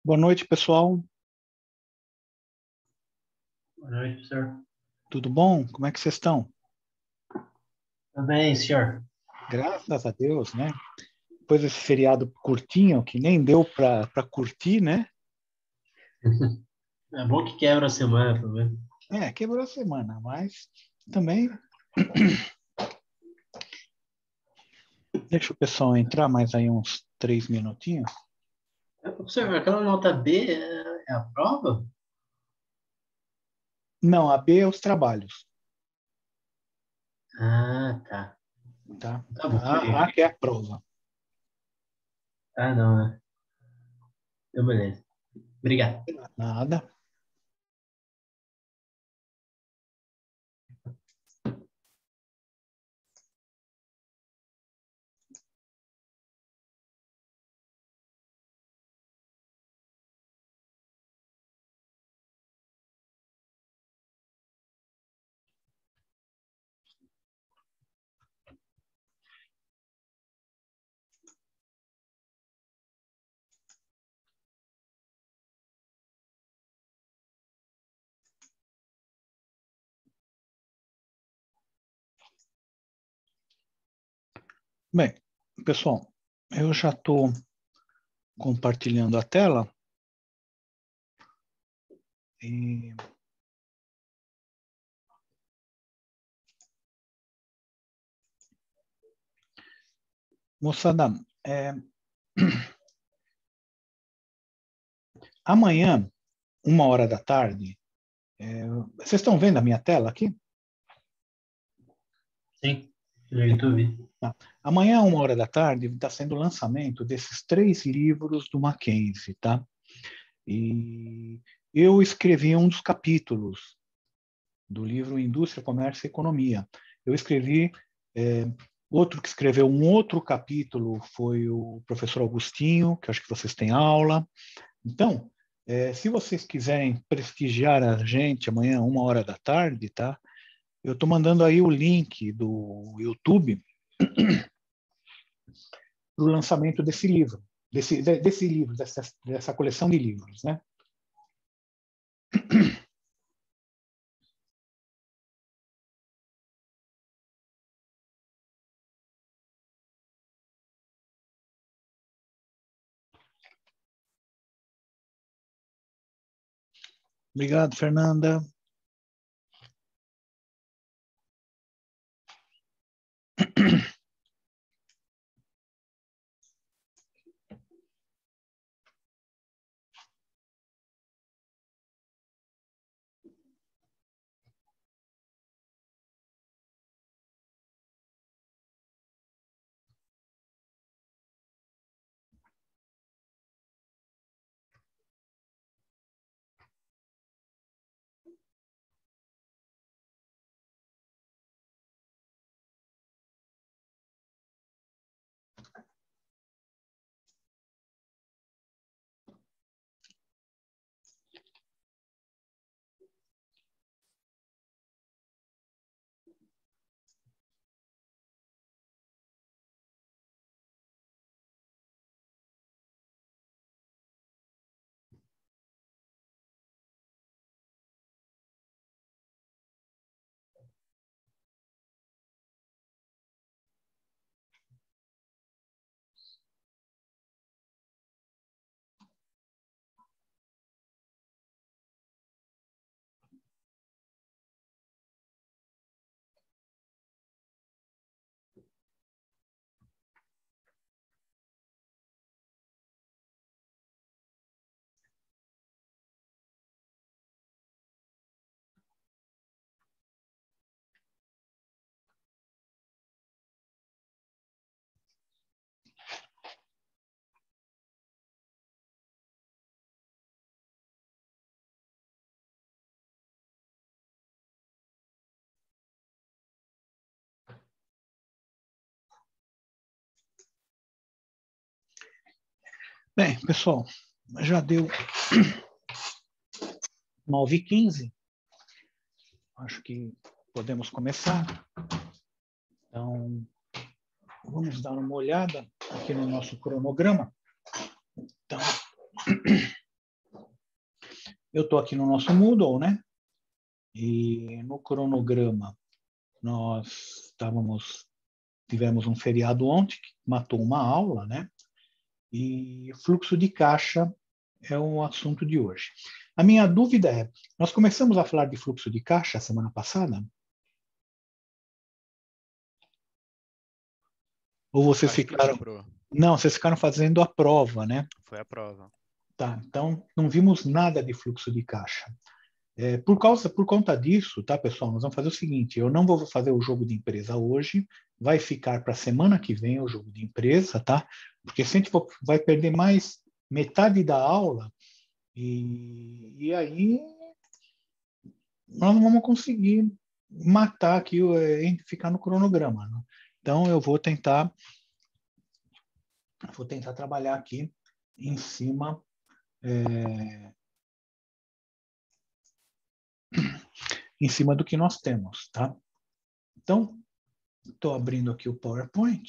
Boa noite, pessoal. Boa noite, senhor. Tudo bom? Como é que vocês estão? Tudo bem, senhor? Graças a Deus, né? Depois desse feriado curtinho, que nem deu para curtir, né? É bom que quebra a semana, pelo menos. Quebrou a semana, mas também deixa o pessoal entrar mais aí uns 3 minutinhos. Senhor, aquela nota B é a prova? Não, a B é os trabalhos, Ah, tá. tá? Tá bom, A que é a prova. Ah, não, né? Então, beleza. Obrigado. Nada. Bem, pessoal, eu já estou compartilhando a tela e moçada, amanhã, 1 hora da tarde, vocês estão vendo a minha tela aqui? Sim, no YouTube. Tá. Amanhã, 1 hora da tarde, está sendo o lançamento desses 3 livros do Mackenzie, tá? E eu escrevi um dos capítulos do livro Indústria, Comércio e Economia. Eu escrevi, outro que escreveu um outro capítulo foi o professor Augustinho, que acho que vocês têm aula. Então, se vocês quiserem prestigiar a gente amanhã, 1 hora da tarde, tá? Eu estou mandando aí o link do YouTube para o lançamento desse livro, desse livro, dessa coleção de livros, né? Obrigado, Fernanda. Bem, pessoal, já deu 9h15. Acho que podemos começar. Então, vamos dar uma olhada aqui no nosso cronograma. Então, Eu estou aqui no nosso Moodle, né? E no cronograma nós tivemos um feriado ontem que matou uma aula, né? E fluxo de caixa é o assunto de hoje. A minha dúvida é, nós começamos a falar de fluxo de caixa semana passada? Ou vocês Acho que ficaram... não, Pro. Não, vocês ficaram fazendo a prova, né? Foi a prova. Tá, então não vimos nada de fluxo de caixa. Por conta disso, tá, pessoal, nós vamos fazer o seguinte, eu não vou fazer o jogo de empresa hoje, vai ficar para a semana que vem o jogo de empresa, tá? Porque se a gente vai perder mais metade da aula e aí nós não vamos conseguir matar aqui, ficar no cronograma, né? Então eu vou tentar trabalhar aqui em cima do que nós temos, tá? Então, estou abrindo aqui o PowerPoint.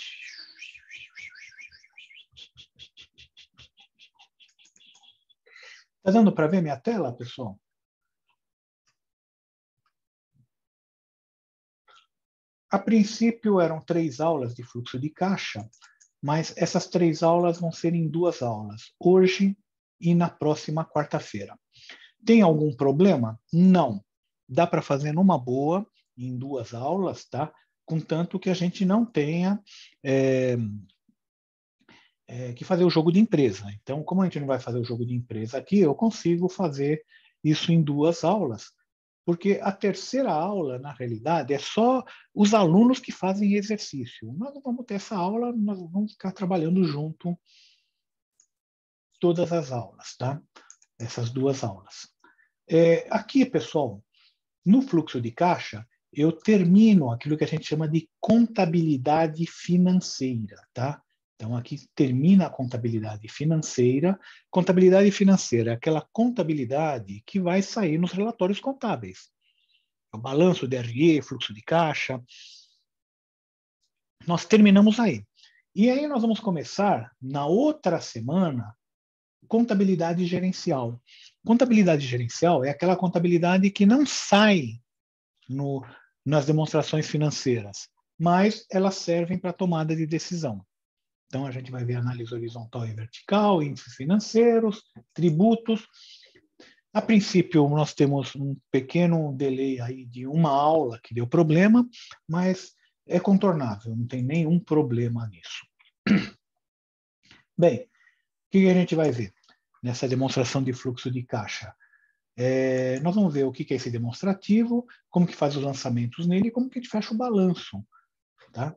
Está dando para ver minha tela, pessoal? A princípio eram 3 aulas de fluxo de caixa, mas essas 3 aulas vão ser em 2 aulas, hoje e na próxima quarta-feira. Tem algum problema? Não. Dá para fazer numa boa, em 2 aulas, tá? Contanto que a gente não tenha que fazer o jogo de empresa. Então, como a gente não vai fazer o jogo de empresa aqui, eu consigo fazer isso em 2 aulas, porque a terceira aula, na realidade, é só os alunos que fazem exercício. Nós não vamos ter essa aula, nós vamos ficar trabalhando junto todas as aulas, tá? Essas 2 aulas. Aqui, pessoal, no fluxo de caixa, eu termino aquilo que a gente chama de contabilidade financeira, tá? Então, aqui termina a contabilidade financeira. Contabilidade financeira é aquela contabilidade que vai sair nos relatórios contábeis. O balanço de RE, fluxo de caixa. Nós terminamos aí. E aí nós vamos começar, na outra semana, contabilidade gerencial. Contabilidade gerencial é aquela contabilidade que não sai nas demonstrações financeiras, mas elas servem para tomada de decisão. Então, a gente vai ver análise horizontal e vertical, índices financeiros, tributos. A princípio, nós temos um pequeno delay aí de uma aula que deu problema, mas é contornável, não tem nenhum problema nisso. Bem, o que a gente vai ver nessa demonstração de fluxo de caixa? Nós vamos ver o que é esse demonstrativo, como que faz os lançamentos nele e como que a gente fecha o balanço. Tá?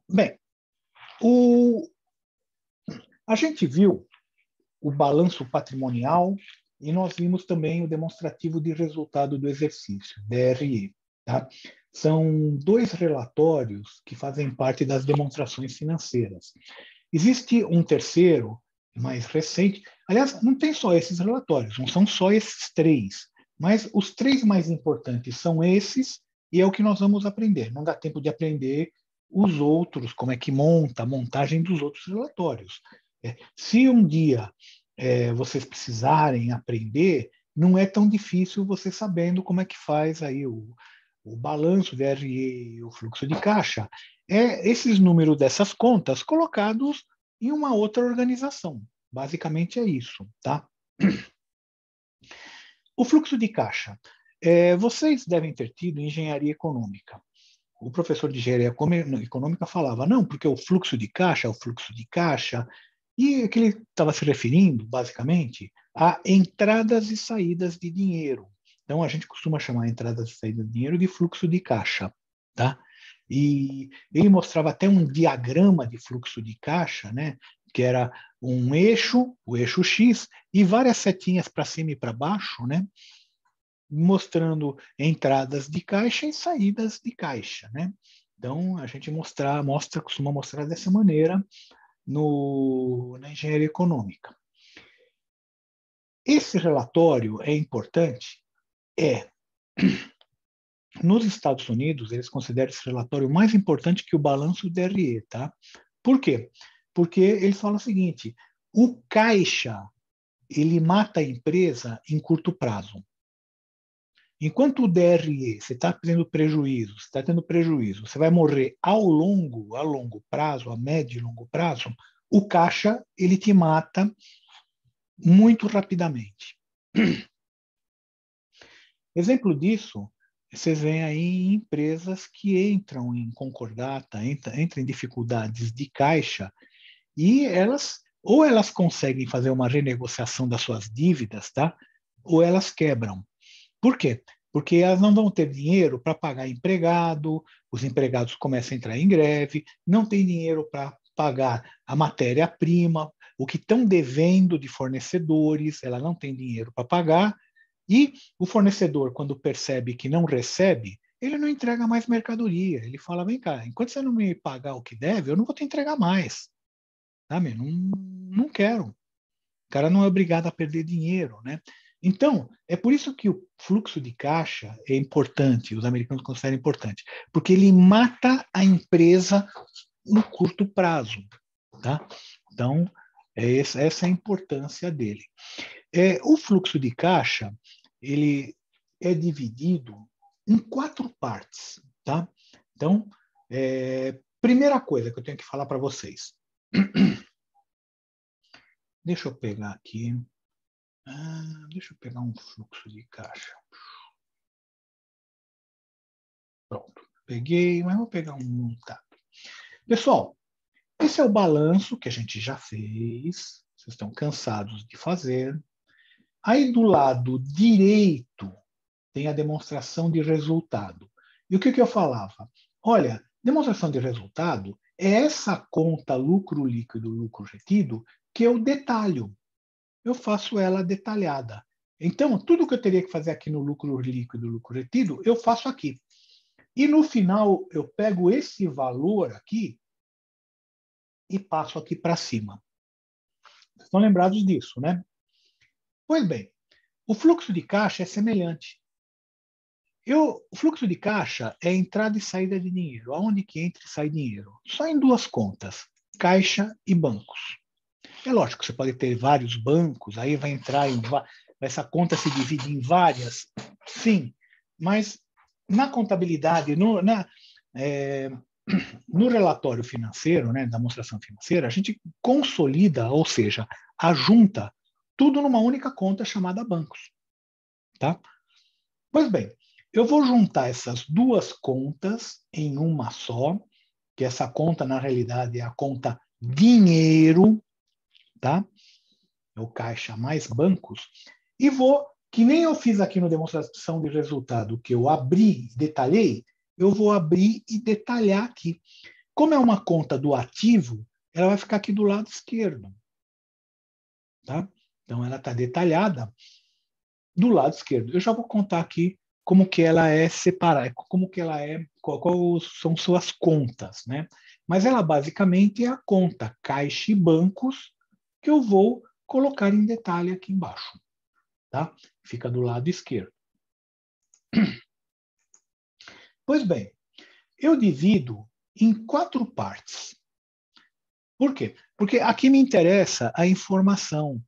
Bem, a gente viu o balanço patrimonial e nós vimos também o demonstrativo de resultado do exercício, DRE. Tá? São 2 relatórios que fazem parte das demonstrações financeiras. Existe um terceiro, mais recente. Aliás, não tem só esses relatórios, não são só esses 3, mas os 3 mais importantes são esses e é o que nós vamos aprender. Não dá tempo de aprender os outros, como é que monta, a montagem dos outros relatórios. Se um dia vocês precisarem aprender, não é tão difícil você sabendo como é que faz aí o balanço de RE e o fluxo de caixa. Esses números dessas contas colocados em uma outra organização. Basicamente é isso, tá? O fluxo de caixa. Vocês devem ter tido engenharia econômica. O professor de engenharia econômica falava, não, porque o fluxo de caixa é o fluxo de caixa, e que ele estava se referindo, basicamente, a entradas e saídas de dinheiro. Então, a gente costuma chamar entradas e saídas de dinheiro de fluxo de caixa, tá? E ele mostrava até um diagrama de fluxo de caixa, né? Que era um eixo, o eixo X, e várias setinhas para cima e para baixo, né? Mostrando entradas de caixa e saídas de caixa, né? Então, a gente costuma mostrar dessa maneira na engenharia econômica. Esse relatório é importante? Nos Estados Unidos, eles consideram esse relatório mais importante que o balanço DRE, tá? Por quê? Porque eles falam o seguinte, o caixa, ele mata a empresa em curto prazo. Enquanto o DRE, você está tendo prejuízo, você vai morrer a longo prazo, a médio e longo prazo, o caixa, ele te mata muito rapidamente. Exemplo disso, vocês veem aí em empresas que entram em concordata, entram em dificuldades de caixa, e ou elas conseguem fazer uma renegociação das suas dívidas, tá? Ou elas quebram. Por quê? Porque elas não vão ter dinheiro para pagar empregado, os empregados começam a entrar em greve, não tem dinheiro para pagar a matéria-prima, o que estão devendo de fornecedores, ela não tem dinheiro para pagar, e o fornecedor, quando percebe que não recebe, ele não entrega mais mercadoria. Ele fala, vem cá, enquanto você não me pagar o que deve, eu não vou te entregar mais. Sabe? Não quero. O cara não é obrigado a perder dinheiro, né? Então, é por isso que o fluxo de caixa é importante, os americanos consideram importante, porque ele mata a empresa no curto prazo, tá? Então, essa é a importância dele. O fluxo de caixa, ele é dividido em 4 partes, tá? Então, primeira coisa que eu tenho que falar para vocês. Deixa eu pegar aqui. Deixa eu pegar um fluxo de caixa. Pronto. Peguei, mas vou pegar um montado. Pessoal, esse é o balanço que a gente já fez. Vocês estão cansados de fazer. Aí do lado direito tem a demonstração de resultado. E o que eu falava? Olha, demonstração de resultado é essa conta lucro líquido, lucro retido, que eu detalho. Eu faço ela detalhada. Então, tudo que eu teria que fazer aqui no lucro líquido, lucro retido, eu faço aqui. E no final, eu pego esse valor aqui e passo aqui para cima. Vocês estão lembrados disso, né? Pois bem, o fluxo de caixa é semelhante. O fluxo de caixa é entrada e saída de dinheiro. Aonde que entra e sai dinheiro? Só em 2 contas, caixa e bancos. É lógico, você pode ter vários bancos, aí vai entrar essa conta se divide em várias, sim, mas na contabilidade, no relatório financeiro, né, da demonstração financeira, a gente consolida, ou seja, ajunta tudo numa única conta chamada bancos. Tá? Pois bem, eu vou juntar essas 2 contas em uma só, que essa conta, na realidade, é a conta dinheiro, tá? É o caixa mais bancos, e vou, que nem eu fiz aqui na demonstração de resultado, que eu abri e detalhei, eu vou abrir e detalhar aqui. Como é uma conta do ativo, ela vai ficar aqui do lado esquerdo. Tá? Então, ela está detalhada do lado esquerdo. Eu já vou contar aqui como que ela é separada, como que ela é, quais são suas contas, né? Mas ela basicamente é a conta caixa e bancos que eu vou colocar em detalhe aqui embaixo, tá? Fica do lado esquerdo. Pois bem, eu divido em 4 partes. Por quê? Porque aqui me interessa a informação.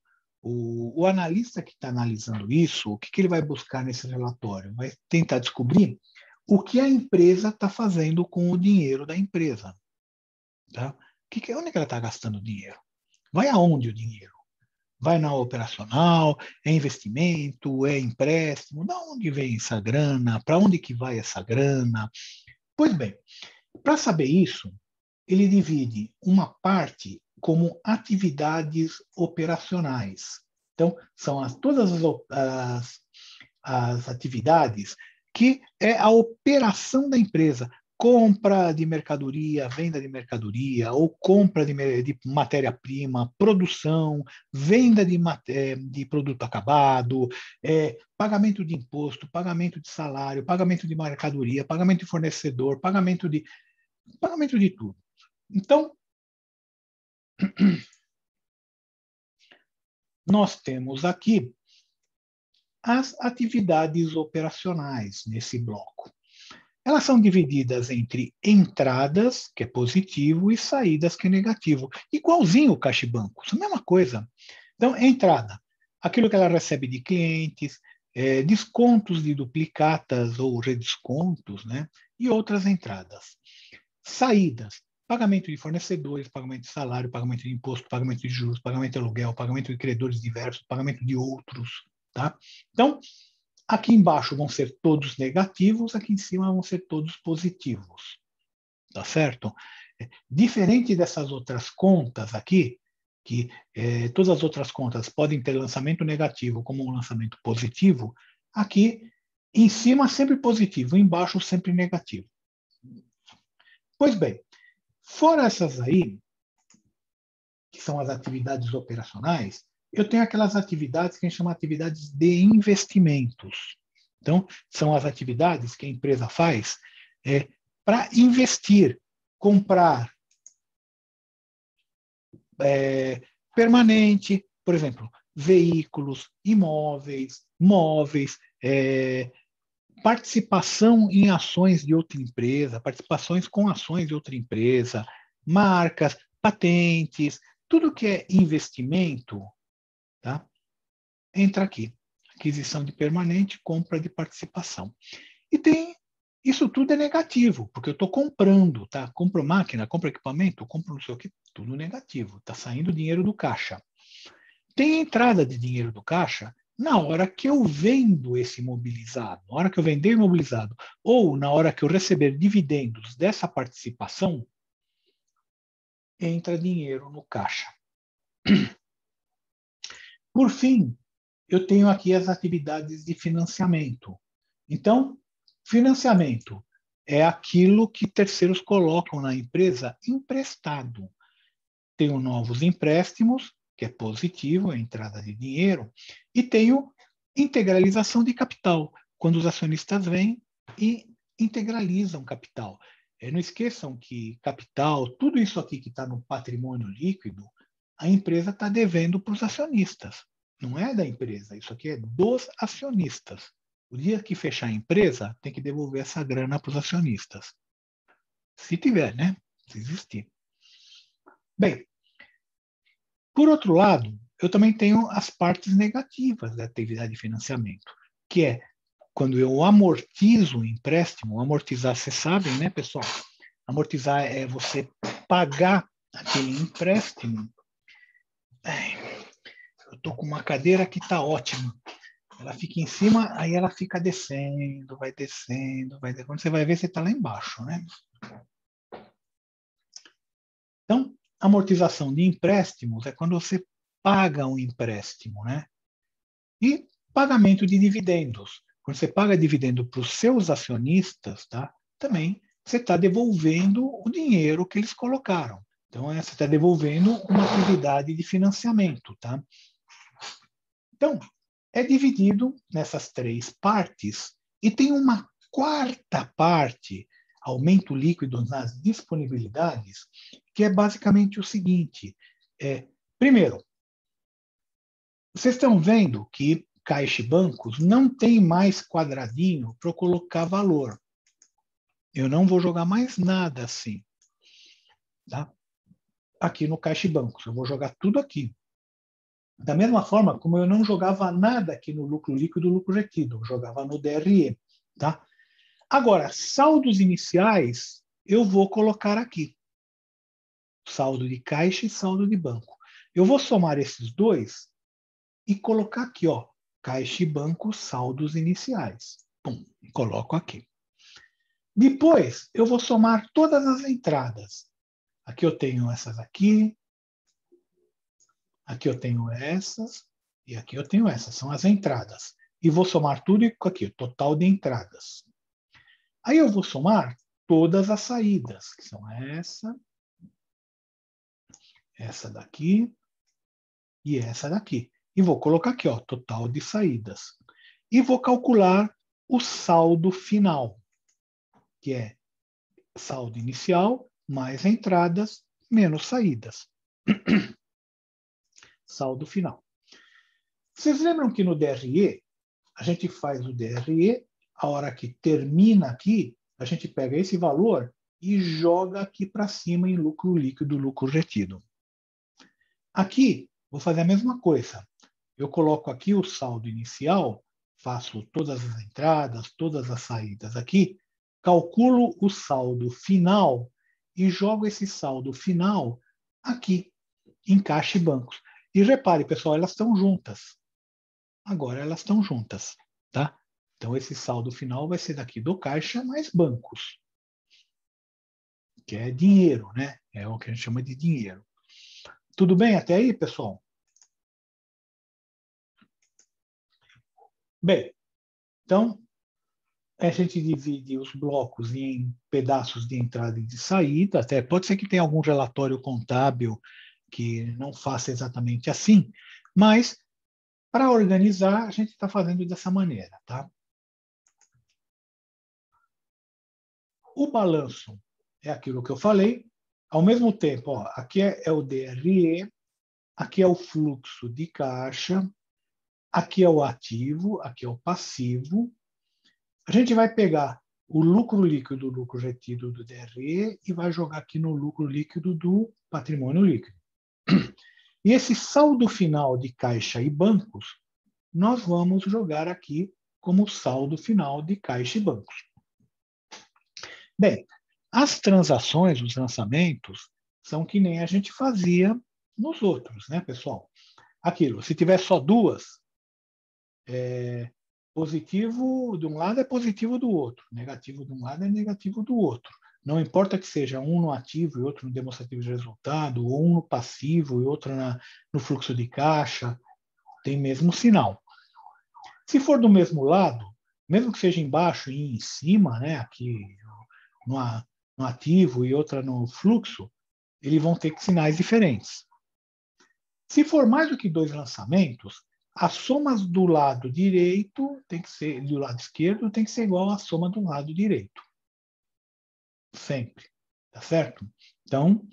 O analista que está analisando isso, o que ele vai buscar nesse relatório? Vai tentar descobrir o que a empresa está fazendo com o dinheiro da empresa. Tá? Onde é que ela está gastando o dinheiro? Vai aonde o dinheiro? Vai na operacional? É investimento? É empréstimo? Da onde vem essa grana? Para onde que vai essa grana? Pois bem, para saber isso, ele divide uma parte como atividades operacionais. Então, são todas as atividades que é a operação da empresa. Compra de mercadoria, venda de mercadoria, ou compra de matéria-prima, produção, venda de produto acabado, pagamento de imposto, pagamento de salário, pagamento de mercadoria, pagamento de fornecedor, pagamento de tudo. Então, nós temos aqui as atividades operacionais nesse bloco. Elas são divididas entre entradas, que é positivo, e saídas, que é negativo. Igualzinho o caixa e bancos, a mesma coisa. Então, entrada. aquilo que ela recebe de clientes, descontos de duplicatas ou redescontos, né? E outras entradas. Saídas, pagamento de fornecedores, pagamento de salário, pagamento de imposto, pagamento de juros, pagamento de aluguel, pagamento de credores diversos, pagamento de outros, tá? Então, aqui embaixo vão ser todos negativos, aqui em cima vão ser todos positivos, tá certo? Diferente dessas outras contas aqui, que todas as outras contas podem ter lançamento negativo como um lançamento positivo, aqui em cima sempre positivo, embaixo sempre negativo. Pois bem, fora essas aí, que são as atividades operacionais, eu tenho aquelas atividades que a gente chama de atividades de investimentos. Então, são as atividades que a empresa faz para investir, comprar permanente, por exemplo, veículos, imóveis, móveis, participação em ações de outra empresa, participações com ações de outra empresa, marcas, patentes, tudo que é investimento, tá? Entra aqui. Aquisição de permanente, compra de participação. E tem, isso tudo é negativo, porque eu estou comprando, tá? Compro máquina, compro equipamento, compro não sei o que, tudo negativo. Está saindo dinheiro do caixa. Tem entrada de dinheiro do caixa na hora que eu vendo esse imobilizado, na hora que eu vender o imobilizado, ou na hora que eu receber dividendos dessa participação, entra dinheiro no caixa. Por fim, eu tenho aqui as atividades de financiamento. Então, financiamento é aquilo que terceiros colocam na empresa emprestado. Tenho novos empréstimos, que é positivo, é entrada de dinheiro, e tenho integralização de capital, quando os acionistas vêm e integralizam capital. Não esqueçam que capital, tudo isso aqui que está no patrimônio líquido, a empresa está devendo para os acionistas. Não é da empresa, isso aqui é dos acionistas. O dia que fechar a empresa, tem que devolver essa grana para os acionistas. Se tiver, né? Se existir. Bem, por outro lado, eu também tenho as partes negativas da atividade de financiamento, que é quando eu amortizo o empréstimo. Amortizar, vocês sabem, né, pessoal? Amortizar é você pagar aquele empréstimo. Eu estou com uma cadeira que está ótima. Ela fica em cima, aí ela fica descendo, vai descendo, vai descendo. Quando você vai ver, você está lá embaixo, né? Então, amortização de empréstimos é quando você paga um empréstimo, né? E pagamento de dividendos. Quando você paga dividendo para os seus acionistas, tá? Também você está devolvendo o dinheiro que eles colocaram. Então, você está devolvendo uma atividade de financiamento, tá? Então, é dividido nessas três partes e tem uma quarta parte, aumento líquido nas disponibilidades, que é basicamente o seguinte. Primeiro, vocês estão vendo que caixa e bancos não tem mais quadradinho para eu colocar valor. Eu não vou jogar mais nada assim. Tá? Aqui no caixa e bancos, eu vou jogar tudo aqui. Da mesma forma como eu não jogava nada aqui no lucro líquido e lucro retido, eu jogava no DRE. Tá? Agora, saldos iniciais, eu vou colocar aqui. Saldo de caixa e saldo de banco. Eu vou somar esses dois e colocar aqui, ó, caixa e banco, saldos iniciais. Pum, coloco aqui. Depois, eu vou somar todas as entradas. Aqui eu tenho essas aqui eu tenho essas, e aqui eu tenho essas, são as entradas. E vou somar tudo aqui, o total de entradas. Aí eu vou somar todas as saídas, que são essa daqui e essa daqui. E vou colocar aqui, ó, total de saídas. E vou calcular o saldo final, que é saldo inicial mais entradas menos saídas. Saldo final. Vocês lembram que no DRE, a gente faz o DRE, a hora que termina aqui, a gente pega esse valor e joga aqui para cima em lucro líquido, lucro retido. Aqui, vou fazer a mesma coisa. eu coloco aqui o saldo inicial, faço todas as entradas, todas as saídas aqui, calculo o saldo final e jogo esse saldo final aqui em caixa e bancos. E repare, pessoal, elas estão juntas. Agora elas estão juntas, tá? Então esse saldo final vai ser daqui do caixa mais bancos, que é dinheiro, né? É o que a gente chama de dinheiro. Tudo bem até aí, pessoal? Bem, então a gente divide os blocos em pedaços de entrada e de saída. Até pode ser que tenha algum relatório contábil que não faça exatamente assim, mas para organizar a gente está fazendo dessa maneira, tá? O balanço é aquilo que eu falei. Ao mesmo tempo, ó, aqui é o DRE, aqui é o fluxo de caixa, aqui é o ativo, aqui é o passivo. A gente vai pegar o lucro líquido do lucro retido do DRE e vai jogar aqui no lucro líquido do patrimônio líquido. E esse saldo final de caixa e bancos, nós vamos jogar aqui como saldo final de caixa e bancos. Bem, as transações, os lançamentos, são que nem a gente fazia nos outros, né, pessoal? Aquilo, se tiver só duas, positivo de um lado é positivo do outro, negativo de um lado é negativo do outro. Não importa que seja um no ativo e outro no demonstrativo de resultado, ou um no passivo e outro no fluxo de caixa, tem mesmo sinal. Se for do mesmo lado, mesmo que seja embaixo e em cima, né, aqui no, no ativo e outra no fluxo, eles vão ter sinais diferentes. Se for mais do que dois lançamentos, as somas do lado direito tem que ser, do lado esquerdo tem que ser igual à soma do lado direito. Sempre. Tá certo? Então,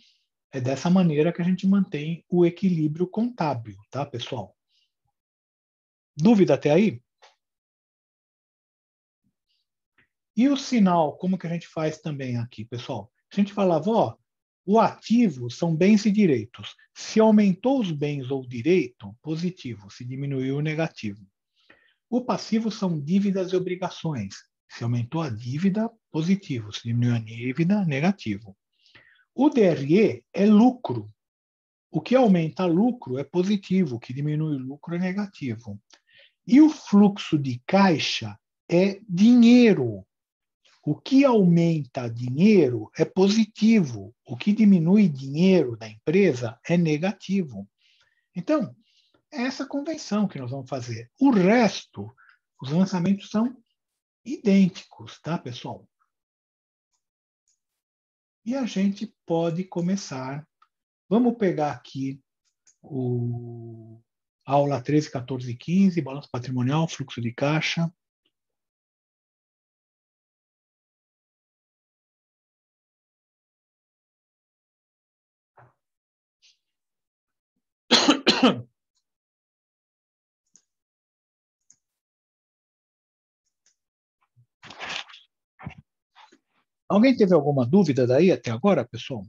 é dessa maneira que a gente mantém o equilíbrio contábil, tá, pessoal? Dúvida até aí? E o sinal, como que a gente faz também aqui, pessoal? A gente falava, ó, o ativo são bens e direitos. Se aumentou os bens ou direito, positivo. Se diminuiu, negativo. O passivo são dívidas e obrigações. Se aumentou a dívida, positivo. Se diminuiu a dívida, negativo. O DRE é lucro. O que aumenta lucro é positivo, o que diminui lucro é negativo. E o fluxo de caixa é dinheiro. O que aumenta dinheiro é positivo, o que diminui dinheiro da empresa é negativo. Então, é essa convenção que nós vamos fazer. O resto, os lançamentos são idênticos, tá, pessoal? E a gente pode começar. Vamos pegar aqui o aula 13, 14 e 15, balanço patrimonial, fluxo de caixa. Alguém teve alguma dúvida daí até agora, pessoal?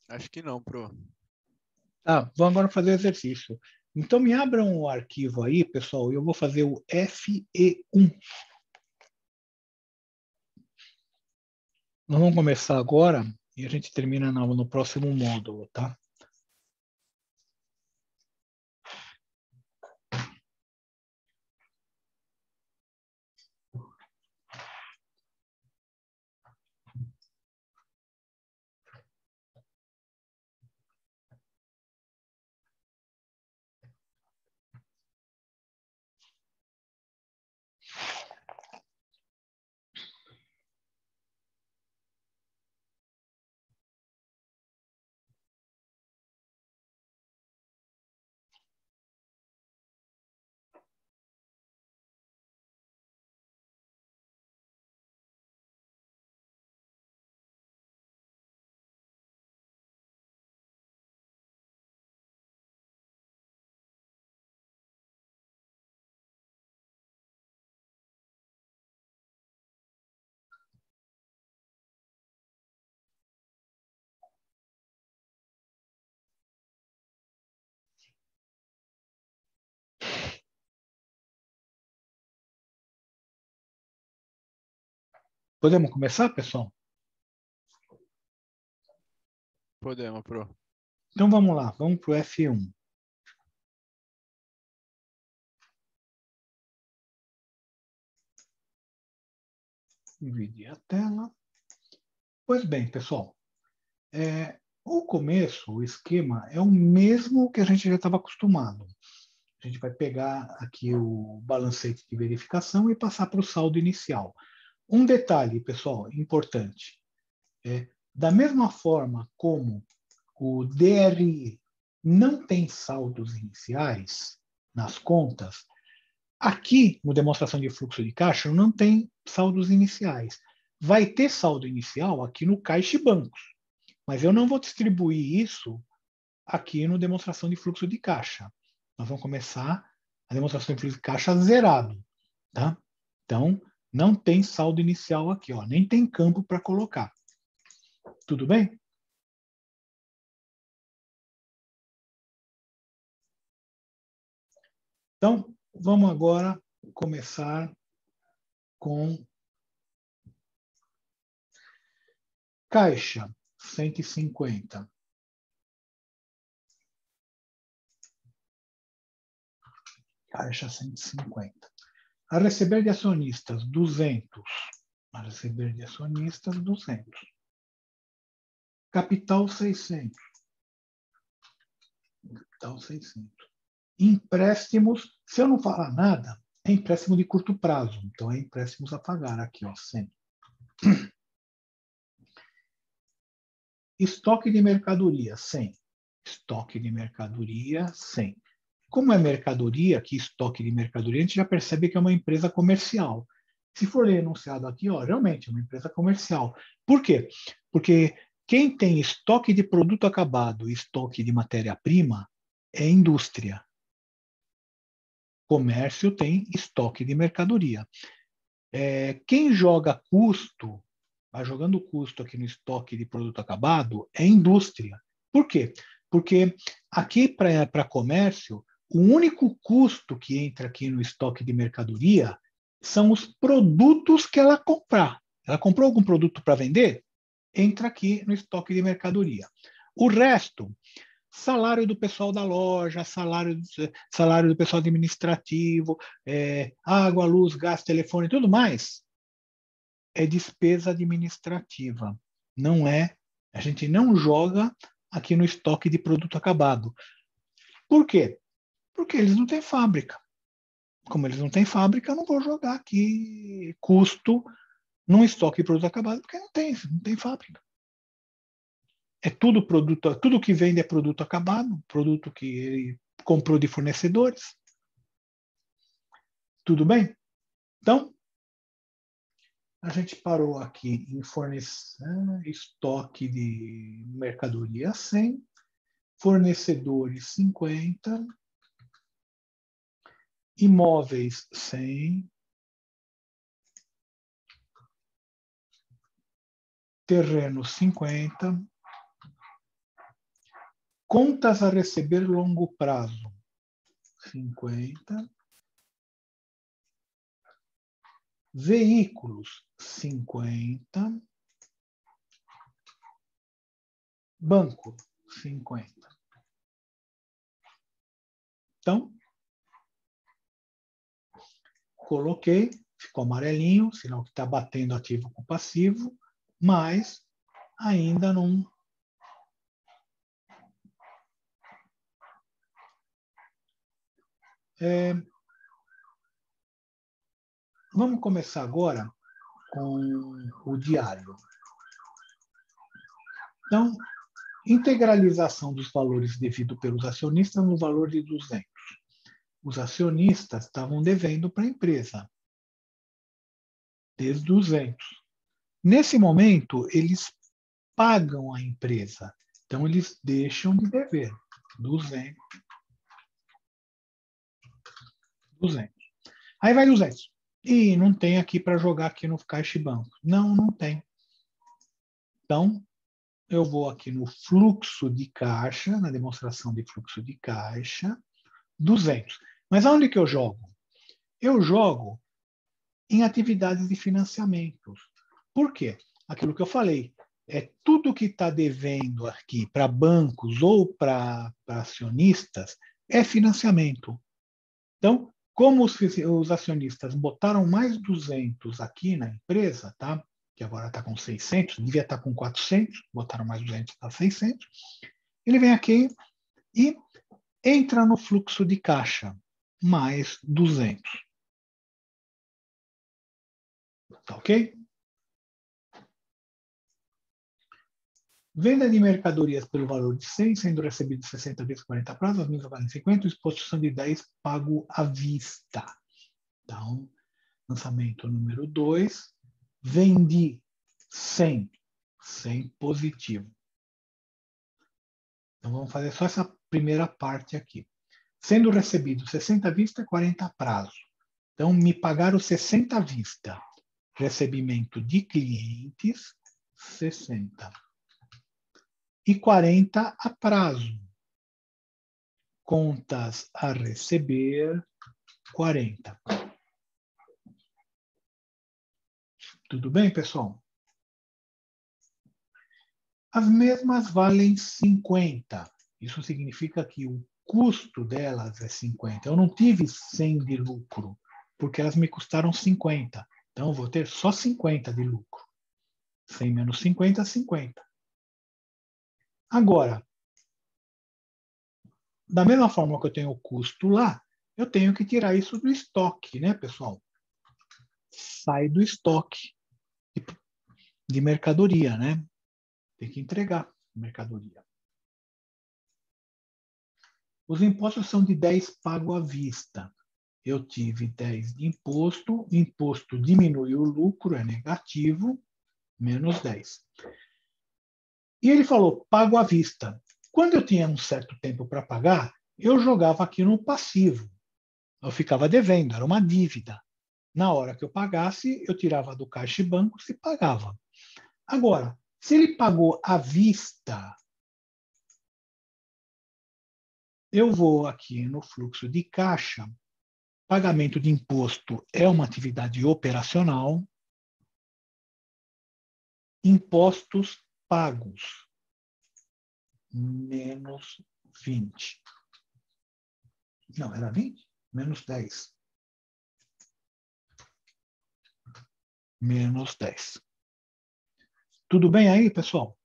Acho que não, pro. Tá, vamos agora fazer o exercício. Então, me abram o arquivo aí, pessoal, e eu vou fazer o FE1. Nós vamos começar agora e a gente termina no próximo módulo, tá? Podemos começar, pessoal? Podemos, Pro. Então vamos lá, vamos para o F1. Dividir a tela. Pois bem, pessoal, o começo, o esquema, é o mesmo que a gente já estava acostumado. A gente vai pegar aqui o balancete de verificação e passar para o saldo inicial. Um detalhe, pessoal, importante. Da mesma forma como o DRI não tem saldos iniciais nas contas, aqui no demonstração de fluxo de caixa não tem saldos iniciais. Vai ter saldo inicial aqui no caixa e bancos, mas eu não vou distribuir isso aqui no demonstração de fluxo de caixa. Nós vamos começar a demonstração de fluxo de caixa zerado, tá? Então, não tem saldo inicial aqui, ó, nem tem campo para colocar. Tudo bem? Então, vamos agora começar com caixa 150. Caixa 150. A receber de acionistas 200. A receber de acionistas 200. Capital 600. Capital 600. Empréstimos, se eu não falar nada, é empréstimo de curto prazo. Então, é empréstimos a pagar aqui, ó, 100. Estoque de mercadoria, 100. Estoque de mercadoria, 100. Como é mercadoria, aqui estoque de mercadoria, a gente já percebe que é uma empresa comercial. Se for enunciado aqui, ó, realmente é uma empresa comercial. Por quê? Porque quem tem estoque de produto acabado e estoque de matéria-prima é indústria. Comércio tem estoque de mercadoria. Quem joga custo, vai jogando custo aqui no estoque de produto acabado, é indústria. Por quê? Porque aqui para comércio, o único custo que entra aqui no estoque de mercadoria são os produtos que ela comprar. Ela comprou algum produto para vender? Entra aqui no estoque de mercadoria. O resto, salário do pessoal da loja, salário do pessoal administrativo, água, luz, gás, telefone e tudo mais, é despesa administrativa. Não é, a gente não joga aqui no estoque de produto acabado. Por quê? Porque eles não têm fábrica. Como eles não têm fábrica, eu não vou jogar aqui custo num estoque de produto acabado, porque não tem fábrica. É tudo produto, tudo que vende é produto acabado, produto que ele comprou de fornecedores. Tudo bem? Então, a gente parou aqui em fornecer estoque de mercadoria 100, fornecedores 50, imóveis 100, terreno 50, contas a receber longo prazo 50, veículos 50, banco 50. Então, coloquei, ficou amarelinho, sinal que está batendo ativo com passivo, mas ainda não. Vamos começar agora com o diário. Então, integralização dos valores devidos pelos acionistas no valor de 200. Os acionistas estavam devendo para a empresa desde 200. Nesse momento, eles pagam a empresa. Então, eles deixam de dever. 200. 200. Aí vai 200. E não tem aqui para jogar aqui no caixa e banco. Não tem. Então, eu vou aqui no fluxo de caixa, na demonstração de fluxo de caixa, 200. Mas aonde que eu jogo? Eu jogo em atividades de financiamentos. Por quê? Aquilo que eu falei. É tudo que está devendo aqui para bancos ou para acionistas é financiamento. Então, como os acionistas botaram mais 200 aqui na empresa, tá? Que agora está com 600, devia estar com 400, botaram mais 200 para 600, ele vem aqui e entra no fluxo de caixa, mais 200. Tá ok? Venda de mercadorias pelo valor de 100, sendo recebido 60 vezes 40 prazos, as mesmas valem 50, exposição de 10 pago à vista. Então, lançamento número 2, vendi 100, 100 positivo. Então, vamos fazer só essa primeira parte aqui. Sendo recebido 60 à vista, 40 a prazo. Então, me pagaram 60 à vista. Recebimento de clientes, 60. E 40 a prazo. Contas a receber, 40. Tudo bem, pessoal? As mesmas valem 50. Isso significa que o custo delas é 50. Eu não tive 100 de lucro, porque elas me custaram 50. Então, eu vou ter só 50 de lucro. 100 menos 50, 50. Agora, da mesma forma que eu tenho o custo lá, eu tenho que tirar isso do estoque, né, pessoal? Sai do estoque de mercadoria, né? Tem que entregar mercadoria. Os impostos são de 10 pago à vista. Eu tive 10 de imposto, imposto diminui o lucro, é negativo, menos 10. E ele falou, pago à vista. Quando eu tinha um certo tempo para pagar, eu jogava aqui no passivo. Eu ficava devendo, era uma dívida. Na hora que eu pagasse, eu tirava do caixa e banco e pagava. Agora, se ele pagou à vista, eu vou aqui no fluxo de caixa. Pagamento de imposto é uma atividade operacional. Impostos pagos, menos 20. Não, era 20? Menos 10. Menos 10. Tudo bem aí, pessoal?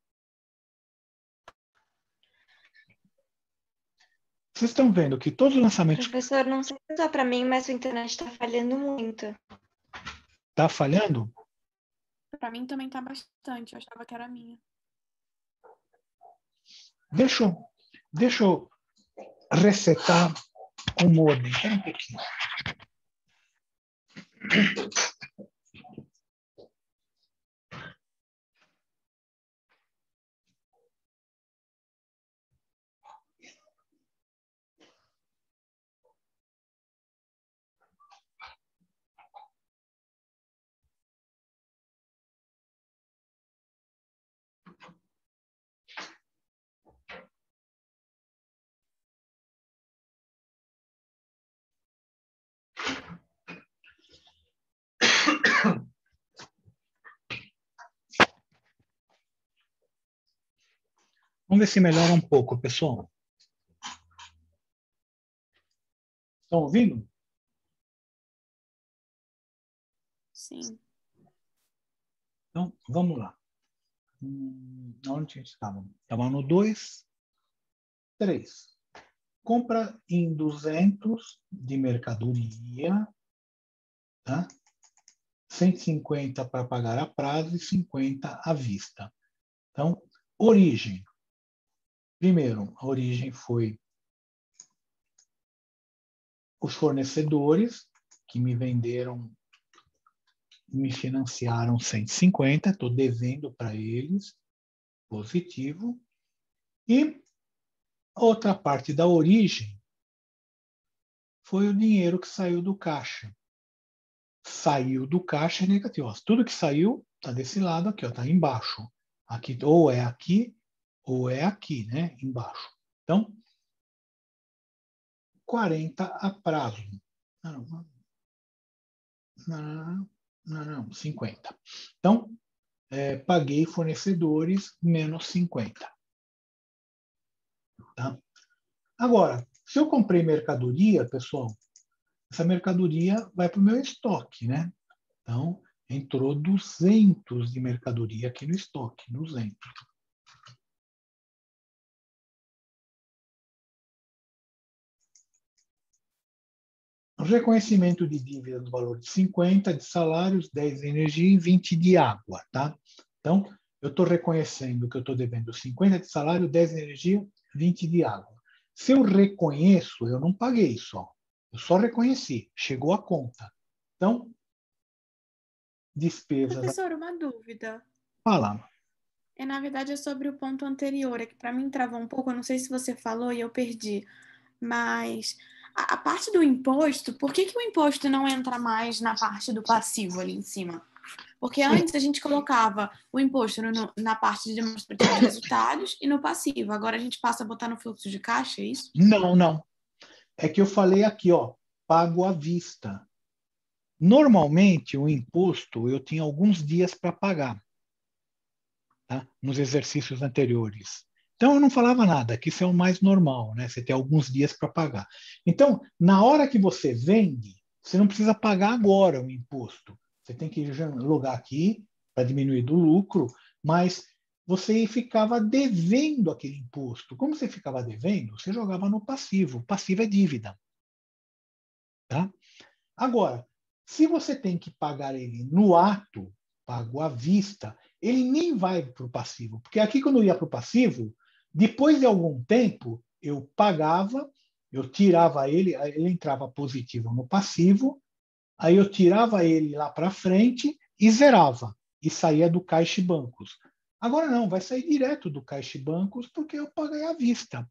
Vocês estão vendo que todos os lançamentos... Professor, não sei se só para mim, mas a internet está falhando muito. Está falhando? Para mim também tá bastante. Eu achava que era a minha. Deixa eu resetar o modem. Espera um pouquinho. Vamos ver se melhora um pouco, pessoal. Estão ouvindo? Sim. Então, vamos lá. Onde estava? Estava no 2, 3. Compra em 200 de mercadoria, tá? 150 para pagar a prazo e 50 à vista. Então, origem. Primeiro, a origem foi os fornecedores que me venderam, me financiaram 150, estou devendo para eles, positivo. E outra parte da origem foi o dinheiro que saiu do caixa. Saiu do caixa é negativo. Tudo que saiu está desse lado aqui, está embaixo. Aqui, ou é aqui, né? Embaixo. Então, 40 a prazo. Não, 50. Então, paguei fornecedores menos 50. Tá? Agora, se eu comprei mercadoria, pessoal, essa mercadoria vai para o meu estoque, né? Então, entrou 200 de mercadoria aqui no estoque, 200. Reconhecimento de dívida do valor de 50 de salários, 10 de energia e 20 de água, tá? Então, eu estou reconhecendo que eu estou devendo 50 de salário, 10 de energia, 20 de água. Se eu reconheço, eu não paguei só. Eu só reconheci, chegou a conta. Então, despesas... Professor, uma dúvida. Fala. Na verdade, é sobre o ponto anterior. É que para mim travou um pouco. Eu não sei se você falou e eu perdi. Mas a parte do imposto, por que o imposto não entra mais na parte do passivo ali em cima? Porque antes a gente colocava o imposto na parte de demonstrativo de resultados e no passivo. Agora a gente passa a botar no fluxo de caixa, é isso? Não, não. É que eu falei aqui, ó, pago à vista. Normalmente, o imposto eu tinha alguns dias para pagar, tá? Nos exercícios anteriores. Então, eu não falava nada, que isso é o mais normal, né? Você tem alguns dias para pagar. Então, na hora que você vende, você não precisa pagar agora o imposto. Você tem que logar aqui para diminuir do lucro, mas você ficava devendo aquele imposto. Como você ficava devendo, você jogava no passivo. O passivo é dívida. Tá? Agora, se você tem que pagar ele no ato, pago à vista, ele nem vai para o passivo. Porque aqui, quando eu ia para o passivo, depois de algum tempo, eu pagava, eu tirava ele entrava positivo no passivo, aí eu tirava ele lá para frente e zerava, e saía do caixa e bancos. Agora não, vai sair direto do caixa e bancos, porque eu paguei à vista.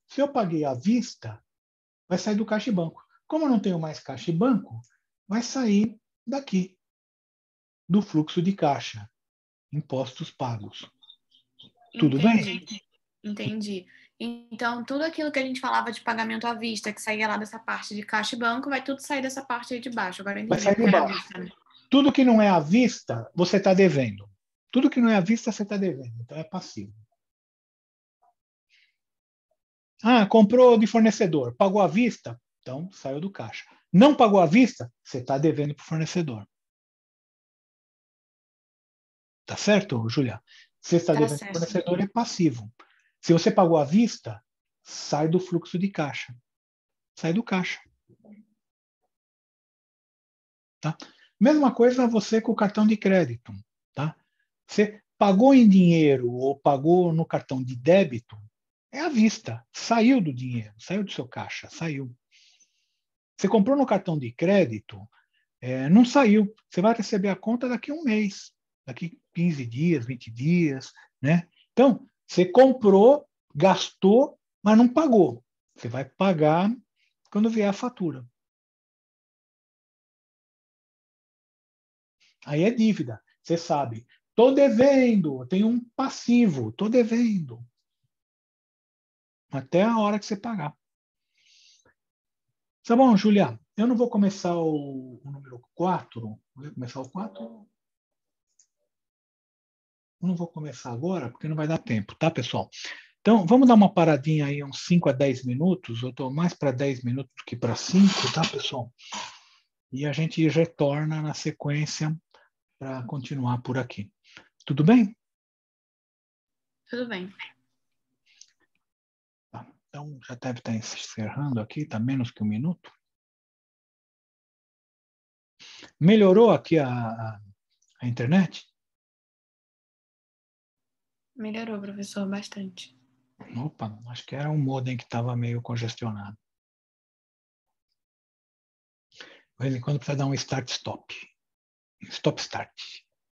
Se eu paguei à vista, vai sair do caixa e banco. Como eu não tenho mais caixa e banco, vai sair daqui, do fluxo de caixa, impostos pagos. Tudo bem? Entendi. Então, tudo aquilo que a gente falava de pagamento à vista, que saía lá dessa parte de caixa e banco, vai tudo sair dessa parte aí de baixo. Agora eu Vai entendi sair que de é à baixo. vista, né? Tudo que não é à vista, você está devendo. Tudo que não é à vista, você está devendo. Então, é passivo. Ah, comprou de fornecedor, pagou à vista, então saiu do caixa. Não pagou à vista, você está devendo para o fornecedor. Tá certo, Julia? Você está Tá devendo para o certo. fornecedor, é passivo. Se você pagou à vista, sai do fluxo de caixa. Sai do caixa. Tá? Mesma coisa você com o cartão de crédito. Tá? Você pagou em dinheiro ou pagou no cartão de débito, é à vista. Saiu do dinheiro, saiu do seu caixa, saiu. Você comprou no cartão de crédito, não saiu. Você vai receber a conta daqui a um mês, daqui 15 dias, 20 dias. Né? Então, você comprou, gastou, mas não pagou. Você vai pagar quando vier a fatura. Aí é dívida. Você sabe, estou devendo, tenho um passivo, estou devendo. Até a hora que você pagar. Tá bom, Julia? Eu não vou começar o número 4. Vou começar o 4? Eu não vou começar agora, porque não vai dar tempo, tá, pessoal? Então, vamos dar uma paradinha aí, uns 5 a 10 minutos. Eu estou mais para 10 minutos do que para 5, tá, pessoal? E a gente retorna na sequência para continuar por aqui. Tudo bem? Tudo bem. Tá. Então, já deve estar encerrando aqui, está menos que um minuto. Melhorou aqui a internet? Melhorou, professor, bastante. Opa, acho que era um modem que estava meio congestionado. De vez em quando precisa dar um start-stop. Stop-start.